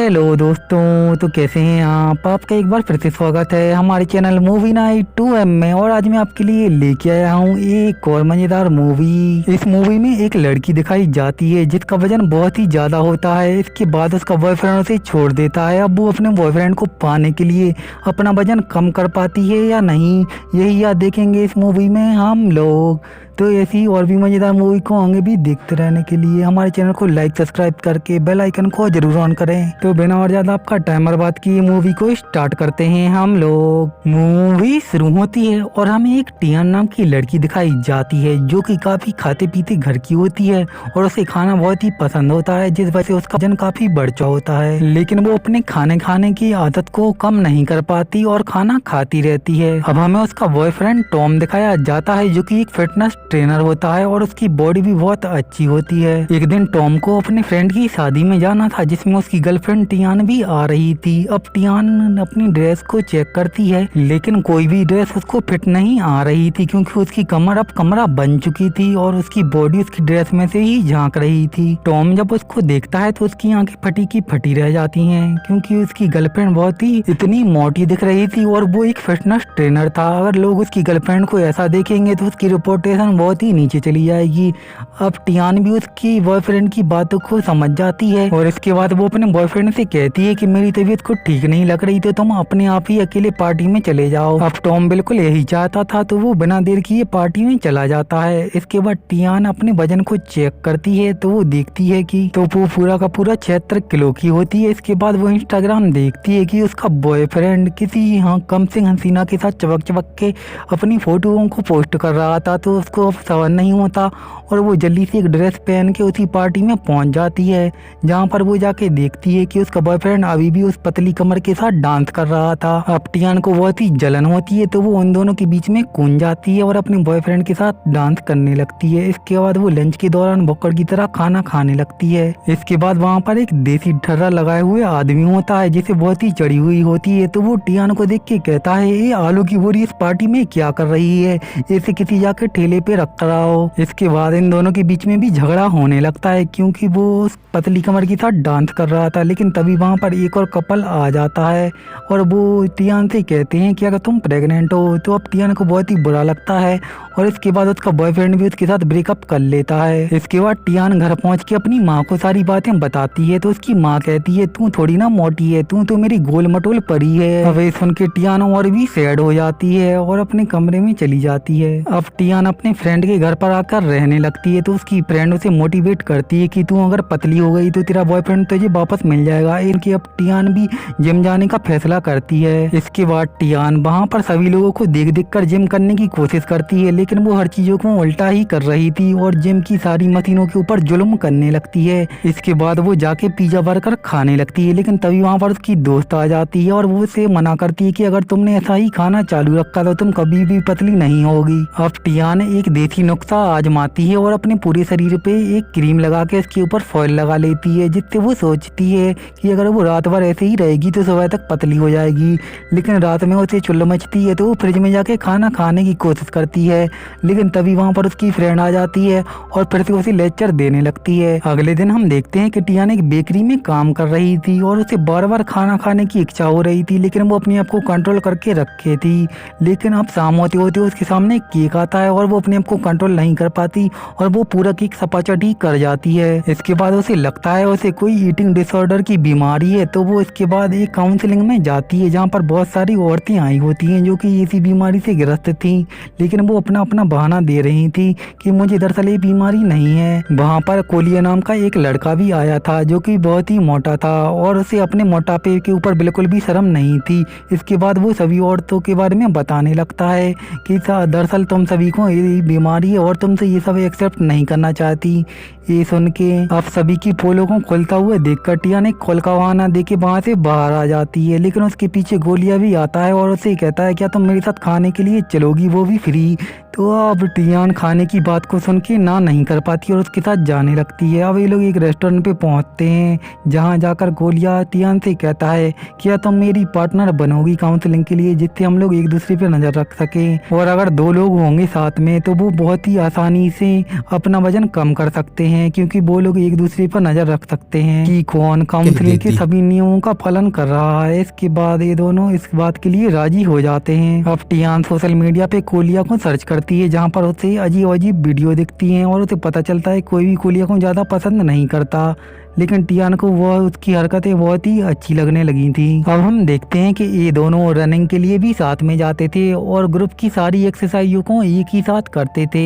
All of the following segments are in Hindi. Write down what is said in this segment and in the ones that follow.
हेलो दोस्तों, तो कैसे हैं आप। आपका एक बार फिर से स्वागत है हमारे चैनल मूवी नाइट 2M में। और आज मैं आपके लिए लेके आया हूँ एक और मजेदार मूवी। इस मूवी में एक लड़की दिखाई जाती है जिसका वजन बहुत ही ज्यादा होता है। इसके बाद उसका बॉयफ्रेंड उसे छोड़ देता है। अब वो अपने बॉयफ्रेंड को पाने के लिए अपना वजन कम कर पाती है या नहीं, यही याद देखेंगे इस मूवी में हम लोग। तो ऐसी और भी मजेदार मूवी को आगे भी देखते रहने के लिए हमारे चैनल को लाइक सब्सक्राइब करके बेल आइकन को जरूर ऑन करें। तो बिना और ज्यादा आपका टाइम बर्बाद किए मूवी को स्टार्ट करते हैं हम लोग। मूवी शुरू होती है और हमें एक टियान नाम की लड़की दिखाई जाती है जो कि काफी खाते पीते घर की होती है और उसे खाना बहुत ही पसंद होता है, जिस वजह से उसका वजन काफी बढ़ चुका होता है। लेकिन वो अपने खाने की आदत को कम नहीं कर पाती और खाना खाती रहती है। अब हमें उसका बॉयफ्रेंड टॉम दिखाया जाता है जो कि एक फिटनेस ट्रेनर होता है और उसकी बॉडी भी बहुत अच्छी होती है। एक दिन टॉम को अपने फ्रेंड की शादी में जाना था जिसमें उसकी गर्लफ्रेंड टियान भी आ रही थी। अब टियान अपनी ड्रेस को चेक करती है लेकिन कोई भी ड्रेस उसको फिट नहीं आ रही थी क्योंकि उसकी कमर अब कमरा बन चुकी थी और उसकी बॉडी उसकी ड्रेस में से ही झांक रही थी। टॉम जब उसको देखता है तो उसकी आंखें फटी की फटी रह जाती हैं क्योंकि उसकी गर्लफ्रेंड बहुत ही इतनी मोटी दिख रही थी और वो एक फिटनेस ट्रेनर था। अगर लोग उसकी गर्लफ्रेंड को ऐसा देखेंगे तो उसकी रिपोर्टेशन बहुत ही नीचे चली जाएगी। अब टियान भी उसकी बॉयफ्रेंड की बातों को समझ जाती है और इसके बाद वो अपने बॉयफ्रेंड से कहती है कि मेरी तबीयत को ठीक नहीं लग रही तो तुम अपने आप ही अकेले पार्टी में चले जाओ। अब टॉम बिल्कुल यही चाहता था तो वो बिना देर किए पार्टी में चला जाता है। इसके बाद टियान अपने वजन को चेक करती है तो वो देखती है कि तो वो पूरा का पूरा 76 किलो की होती है। इसके बाद वो इंस्टाग्राम देखती है कि उसका बॉयफ्रेंड किसी कम सिंह हसीना के साथ चबक चबक के अपनी फोटोओं को पोस्ट कर रहा था तो उसको सवाल नहीं होता और वो जल्दी से एक ड्रेस पहन के उसी पार्टी में पहुंच जाती है जहां पर वो जाके देखती है कि उसका बॉयफ्रेंड अभी भी उस पतली कमर के साथ डांस कर रहा था। अब टियान को बहुत ही जलन होती है तो वो उन दोनों के बीच में कूद जाती है और अपने बॉयफ्रेंड के साथ डांस करने लगती है। इसके बाद वो लंच के दौरान भुक्कड़ की तरह खाना खाने लगती है। इसके बाद वहाँ पर एक देसी ठर्रा लगाए हुए आदमी होता है जिसे बहुत ही चढ़ी हुई होती है तो वो टियान को देख के कहता है ये आलू की बोरी इस पार्टी में क्या कर रही है, इसे किसी जाके ठेले पे रख कर आओ। इसके बाद इन दोनों के बीच में भी झगड़ा होने लगता है क्योंकि वो उस पतली कमर के साथ डांस कर रहा था। लेकिन तभी वहाँ पर एक और कपल आ जाता है और वो टियान से कहते हैं कि अगर तुम प्रेग्नेंट हो तो अब टियान को बहुत ही बुरा लगता है और इसके बाद उसका बॉयफ्रेंड भी उसके साथ ब्रेकअप कर लेता है। इसके बाद टियान घर पहुंच के अपनी माँ को सारी बातें बताती है तो उसकी माँ कहती है तू थोड़ी ना मोटी है, तू तो मेरी गोल मटोल परी है। अब ये सुन के टियान और भी सैड हो जाती है और अपने कमरे में चली जाती है। अब टियान अपने फ्रेंड के घर पर आकर रहने लगती है तो उसकी फ्रेंड उसे मोटिवेट करती है कि तू अगर पतली हो गई तो तेरा बॉयफ्रेंड तुझे वापस मिल जाएगा। इनकी अब टियान भी जिम जाने का फैसला करती है। इसके बाद टियान वहाँ पर सभी लोगों को देख देख कर जिम करने की कोशिश करती है लेकिन वो हर चीजों को उल्टा ही कर रही थी और जिम की सारी मशीनों के ऊपर जुल्म करने लगती है। इसके बाद वो जाके पिज्जा बर्गर खाने लगती है लेकिन तभी वहाँ पर उसकी दोस्त आ जाती है और वो उसे मना करती है कि अगर तुमने ऐसा ही खाना चालू रखा तो तुम कभी भी पतली नहीं होगी। अब टियान एक देसी नुस्खा आजमाती है और अपने पूरे शरीर पे एक क्रीम लगा के इसके ऊपर फॉइल लगा लेती है जिससे वो सोचती है कि अगर वो रात भर ऐसे ही रहेगी तो सुबह तक पतली हो जाएगी। लेकिन रात में उसे चुल्ल मचती है तो वो फ्रिज में जाके खाना खाने की कोशिश करती है लेकिन तभी वहाँ पर उसकी फ्रेंड आ जाती है और फिर से उसे लेक्चर देने लगती है। अगले दिन हम देखते हैं कि टियान एक बेकरी में काम कर रही थी और उसे बार बार खाना खाने की इच्छा हो रही थी लेकिन वो अपने आप को कंट्रोल करके रखे थी। लेकिन अब शाम होते होते उसके सामने केक आता है और वो अपने आप को कंट्रोल नहीं कर पाती और वो पूरा केक सपाचट ही कर जाती है। इसके बाद उसे लगता है उसे कोई ईटिंग डिसऑर्डर की बीमारी है तो वो इसके बाद एक काउंसलिंग में जाती है जहाँ पर बहुत सारी औरतें आई होती हैं जो कि इसी बीमारी से ग्रस्त थी लेकिन वो अपना अपना बहाना दे रही थी कि मुझे दरअसल ये बीमारी नहीं है। वहाँ पर कोलिया नाम का एक लड़का भी आया था जो कि बहुत ही मोटा था और उसे अपने मोटापे के ऊपर बिल्कुल भी शर्म नहीं थी। इसके बाद वो सभी औरतों के बारे में बताने लगता है कि दरअसल तुम सभी को ये बीमारी है और तुमसे ये सब एक्सेप्ट नहीं करना चाहती। ये सुन के अब सभी की पोलों को खुलता हुआ देखकर टियान एक खोल का बहाना दे के वहाँ से बाहर आ जाती है लेकिन उसके पीछे गोलियां भी आता है और उसे कहता है क्या तुम मेरे साथ खाने के लिए चलोगी, वो भी फ्री। तो अब टियान खाने की बात को सुन के ना नहीं कर पाती और उसके साथ जाने लगती है। अब ये लोग एक रेस्टोरेंट पे पहुंचते हैं जहां जाकर गोलियां टियान से कहता है क्या तुम मेरी पार्टनर बनोगी काउंसलिंग के लिए जिससे हम लोग एक दूसरे पे नजर रख सके और अगर दो लोग होंगे साथ में तो वो बहुत ही आसानी से अपना वजन कम कर सकते हैं, क्योंकि वो लोग एक दूसरे पर नजर रख सकते हैं कि कौन काउंसलिंग के सभी नियमों का पालन कर रहा है। इसके बाद ये दोनों इस बात के लिए राजी हो जाते हैं। अब टियान सोशल मीडिया पे कोलिया को सर्च करती है, जहाँ पर उसे अजीब अजीब वीडियो दिखती हैं और उसे पता चलता है कोई भी कोलिया को ज्यादा पसंद नहीं करता, लेकिन टियान को वह उसकी हरकतें बहुत ही अच्छी लगने लगी थी। अब हम देखते हैं कि ये दोनों रनिंग के लिए भी साथ में जाते थे और ग्रुप की सारी एक्सरसाइजों को एक ही साथ करते थे।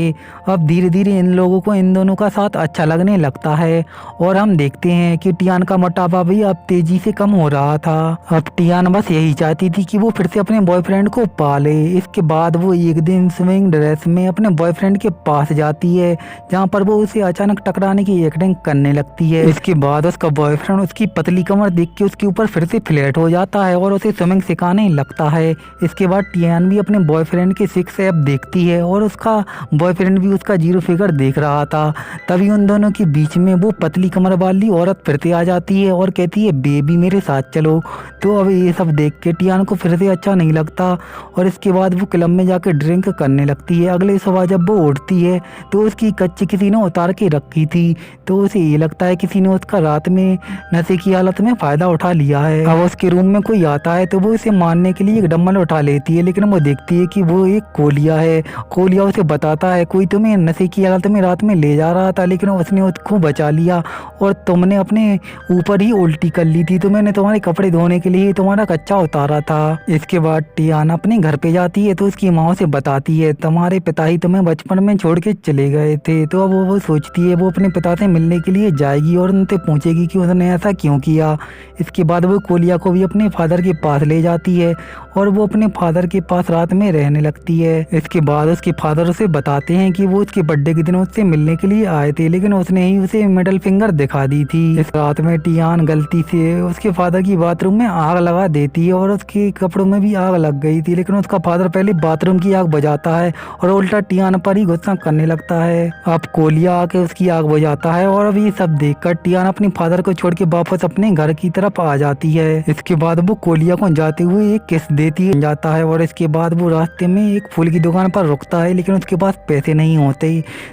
अब धीरे धीरे इन लोगों को इन दोनों का साथ अच्छा लगने लगता है और हम देखते हैं कि टियान का मोटापा भी अब तेजी से कम हो रहा था। अब टियान बस यही चाहती थी कि वो फिर से अपने बॉयफ्रेंड को पाले। इसके बाद वो एक दिन स्विमिंग ड्रेस में अपने बॉयफ्रेंड के पास जाती है, जहाँ पर वो उसे अचानक टकराने की एक्टिंग करने लगती है। इसके बाद उसका बॉयफ्रेंड उसकी पतली कमर देख के उसके ऊपर फिर से फ्लैट हो जाता है और उसे स्विमिंग सिखाने लगता है। इसके बाद टियान भी अपने बॉयफ्रेंड के सिक्स एप देखती है और उसका बॉयफ्रेंड भी उसका जीरो फिगर देख रहा था। तभी उन दोनों के बीच में वो पतली कमर वाली औरत फिर से आ जाती है और कहती है बेबी मेरे साथ चलो। तो अब ये सब देख के टियान को फिर से अच्छा नहीं लगता और इसके बाद वो क्लब में जाकर ड्रिंक करने लगती है। अगले सुबह जब वो उठती है तो उसकी कच्ची किसी ने उतार के रखी थी, तो उसे ये लगता है किसी ने उसका रात में नशे की हालत में फायदा उठा लिया है। अब उसके रूम में कोई आता है तो वो इसे मारने के लिए एक डम्बल उठा लेती है, लेकिन वो देखती है कि वो एक कोलिया है। कोलिया उसे बताता है कोई तुम्हें नशे की हालत में रात में ले जा रहा था, लेकिन उसने उसको बचा लिया और तुमने अपने ऊपर ही उल्टी कर ली थी, तो मैंने तुम्हारे कपड़े धोने के लिए तुम्हारा कच्चा उतारा था। इसके बाद टियाना अपने घर पे जाती है तो उसकी माँ से बताती है तुम्हारे पिता ही तुम्हें बचपन में छोड़ के चले गए थे। तो अब वो सोचती है वो अपने पिता से मिलने के लिए जाएगी और उनसे पूछेगी कि उसने ऐसा क्यों किया। इसके बाद वो कोलिया को भी अपने फादर के पास ले जाती है और वो अपने फादर के पास रात में रहने लगती है। इसके बाद उसके फादर उसे बताते हैं कि वो उसके बर्थडे के दिन उससे मिलने के लिए आए थे, लेकिन उसने ही उसे मिडल फिंगर दिखा दी थी। इस रात में टियान गलती से उसके फादर की बाथरूम में आग लगा देती है और उसके कपड़ों में भी आग लग गई थी, लेकिन उसका फादर पहले बाथरूम की आग बुझाता है और उल्टा टियान पर ही गुस्सा करने लगता है। अब कोलिया आके उसकी आग बुझाता है और अब ये सब देखकर टियान अपने फादर को छोड़ के वापस अपने घर की तरफ आ जाती है। इसके बाद वो कोलिया को जाते हुए एक किस देती जाता है और इसके बाद वो रास्ते में एक फूल की दुकान पर रुकता है, लेकिन उसके पास पैसे नहीं होते,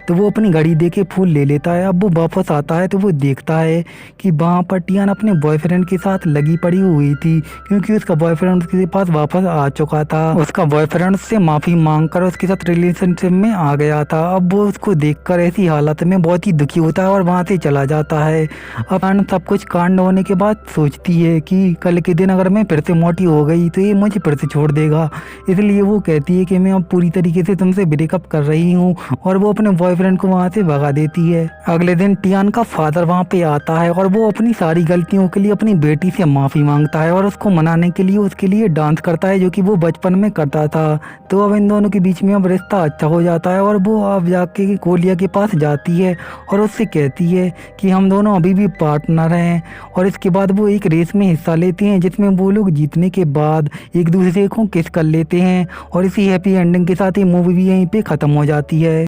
तो वो अपनी घड़ी दे के फूल ले लेता है। अब वो वापस आता है तो वो देखता है कि वहाँ पर टियान अपने बॉयफ्रेंड के साथ लगी पड़ी हुई थी, क्योंकि उसका बॉयफ्रेंड उसके पास वापस आ चुका था। उसका बॉयफ्रेंड उससे माफी मांगकर उसके साथ रिलेशनशिप में आ गया था। अब वो उसको देखकर ऐसी हालत में बहुत ही दुखी होता है और वहाँ से चला जाता है। अब सब कुछ कांड होने के बाद सोचती है कि कल के दिन अगर मैं फिर से मोटी हो गई तो ये मुझे फिर से छोड़ देगा, इसलिए वो कहती है कि मैं अब पूरी तरीके से तुमसे ब्रेकअप कर रही हूँ और वो अपने बॉयफ्रेंड को वहाँ से भगा देती है। अगले दिन टियान का फादर वहाँ पे आता है और वो अपनी सारी गलतियों के लिए अपनी बेटी से माफी मांगता है और उसको मनाने के लिए उसके लिए डांस करता है, जो कि वो बचपन में करता था। तो अब इन दोनों के बीच में अब रिश्ता अच्छा हो जाता है और वो अब जाके कोलिया के पास जाती है और उससे कहती है कि हम दोनों अभी भी पार्टनर हैं। और इसके बाद वो एक रेस में हिस्सा लेते हैं जिसमें वो लोग जीतने के बाद एक दूसरे को किस कर लेते हैं और इसी हैप्पी एंडिंग के साथ ये मूवी भी यहीं पे ख़त्म हो जाती है।